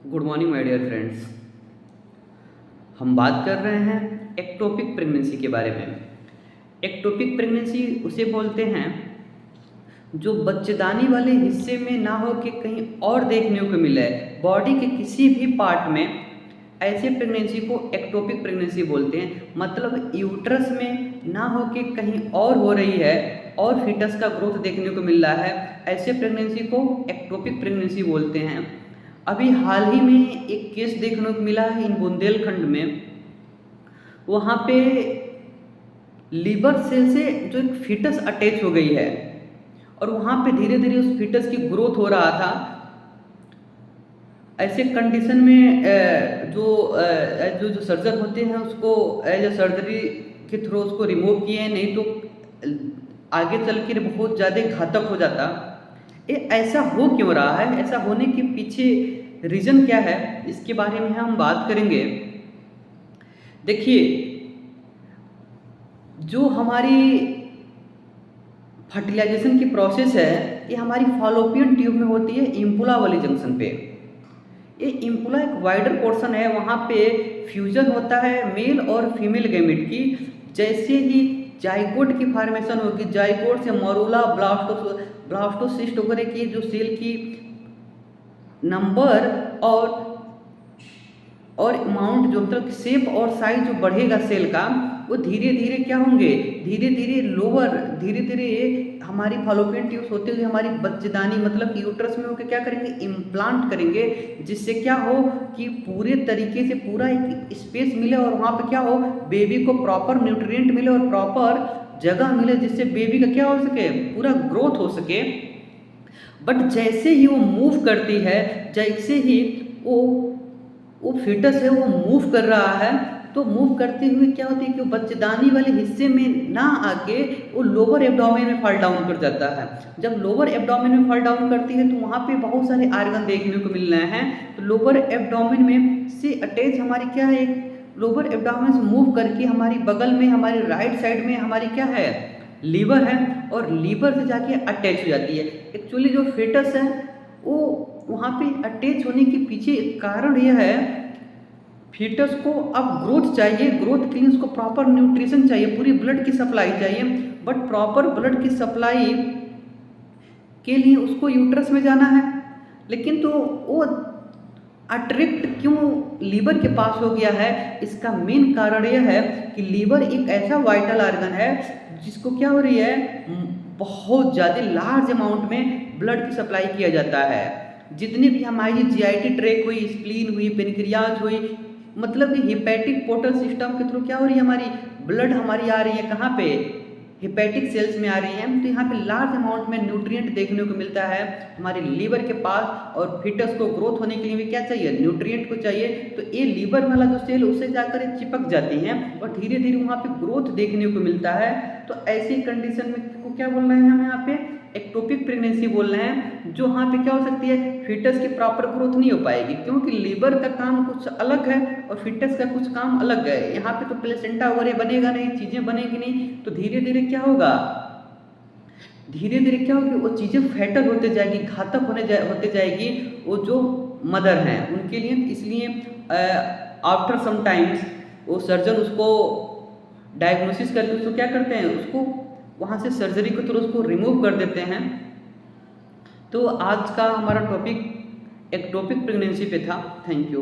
Good morning my dear friends. हम बात कर रहे हैं एक्टोपिक प्रेगनेंसी के बारे में। एक्टोपिक प्रेगनेंसी उसे बोलते हैं जो बच्चेदानी वाले हिस्से में ना हो के कहीं और देखने को मिले, बॉडी के किसी भी पार्ट में। ऐसे प्रेगनेंसी को एक्टोपिक प्रेगनेंसी बोलते हैं। मतलब यूट्रस में ना हो के कहीं और हो रही है और फीटस का ग्रोथ देखने को मिल रहा है, ऐसे प्रेगनेंसी को एक्टोपिक प्रेगनेंसी बोलते हैं। अभी हाल ही में एक केस देखने को मिला है इन बुंदेलखंड में। वहाँ पे लीवर सेल से जो एक फीटस अटैच हो गई है और वहाँ पे धीरे धीरे उस फीटस की ग्रोथ हो रहा था। ऐसे कंडीशन में जो जो सर्जन होते हैं उसको एज ए सर्जरी के थ्रू उसको रिमूव किए, नहीं तो आगे चल के बहुत ज़्यादा घातक हो जाता। ये ऐसा हो क्यों रहा है, ऐसा होने के पीछे रीज़न क्या है, इसके बारे में हम बात करेंगे। देखिए, जो हमारी फर्टिलाइजेशन की प्रोसेस है ये हमारी फॉलोपियन ट्यूब में होती है, इम्पुला वाली जंक्शन पे। ये इम्पुला एक वाइडर पोर्शन है, वहाँ पे फ्यूजन होता है मेल और फीमेल गैमेट की। जैसे ही जाइगोट की फॉर्मेशन होगी, जाइगोट से मरूला, ब्लास्टोसिस्ट वगैरह की जो सेल की नंबर और अमाउंट जो मतलब शेप और साइज जो बढ़ेगा सेल का, वो धीरे धीरे क्या होंगे, धीरे धीरे लोअर, धीरे धीरे हमारी फॉलोपियन ट्यूब्स होते हुए हमारी बच्चेदानी मतलब कि यूट्रस में होकर क्या करेंगे, इम्प्लांट करेंगे। जिससे क्या हो कि पूरे तरीके से पूरा एक स्पेस मिले और वहाँ पे क्या हो, बेबी को प्रॉपर न्यूट्रिएंट मिले और प्रॉपर जगह मिले, जिससे बेबी का क्या हो सके, पूरा ग्रोथ हो सके। बट जैसे ही वो मूव करती है, जैसे ही वो फीटस है वो मूव कर रहा है, तो मूव करते हुए क्या होती है कि वो बच्चेदानी वाले हिस्से में ना आके वो लोअर एब्डोमेन में फॉल डाउन कर जाता है। जब लोअर एब्डोमेन में फॉल डाउन करती है तो वहाँ पे बहुत सारे आर्गन देखने को मिल रहे हैं। तो लोअर एब्डोमेन में से अटैच हमारी क्या है, एक लोअर एब्डोमेन से मूव करके हमारी बगल में, हमारी राइट साइड में हमारी क्या है, लीवर है, और लीवर से जाके अटैच हो जाती है। एक्चुअली जो फेटस है वो वहाँ पे अटैच होने के पीछे कारण यह है, फीटस को अब ग्रोथ चाहिए, ग्रोथ के लिए उसको प्रॉपर न्यूट्रिशन चाहिए, पूरी ब्लड की सप्लाई चाहिए। बट प्रॉपर ब्लड की सप्लाई के लिए उसको यूट्रस में जाना है, लेकिन तो वो अट्रैक्ट क्यों लीवर के पास हो गया है, इसका मेन कारण यह है कि लीवर एक ऐसा वाइटल ऑर्गन है जिसको क्या हो रही है, बहुत ज़्यादा लार्ज अमाउंट में ब्लड की सप्लाई किया जाता है। जितनी भी हमारी जीआईटी ट्रैक हुई, स्प्लीन हुई, पेनक्रियाज हुई, मतलब कि हिपैटिक पोर्टल सिस्टम के थ्रू क्या हो रही है, हमारी ब्लड हमारी आ रही है कहाँ पे, हिपैटिक सेल्स में आ रही है। तो यहाँ पे लार्ज अमाउंट में न्यूट्रिएंट देखने को मिलता है हमारे लीवर के पास, और फीटस को ग्रोथ होने के लिए भी क्या चाहिए, न्यूट्रिएंट को चाहिए। तो ये लीवर वाला जो सेल उससे जाकर चिपक जाती हैं और धीरे धीरे वहाँ पे ग्रोथ देखने को मिलता है। तो ऐसी कंडीशन में को क्या बोल रहे हैं हम यहाँ पे, एक्टोपिक प्रेगनेंसी बोल रहे हैं। जो यहाँ पे क्या हो सकती है, फीटस की प्रॉपर ग्रोथ नहीं हो पाएगी, क्योंकि लीवर का काम कुछ अलग है और फीटस का कुछ काम अलग है। यहाँ पे तो प्लेसेंटा वगैरह बनेगा नहीं, चीज़ें बनेगी नहीं, तो धीरे धीरे क्या होगा, धीरे धीरे क्या होगी, वो चीज़ें फैटल होते जाएगी, घातक होते जाएगी वो जो मदर हैं उनके लिए। इसलिए आफ्टर सम टाइम्स वो सर्जन उसको डायग्नोसिस करके उसको क्या करते हैं, उसको वहाँ से सर्जरी के थ्रू उसको रिमूव कर देते हैं। तो आज का हमारा टॉपिक एक्टोपिक प्रेगनेंसी पे था। Thank you.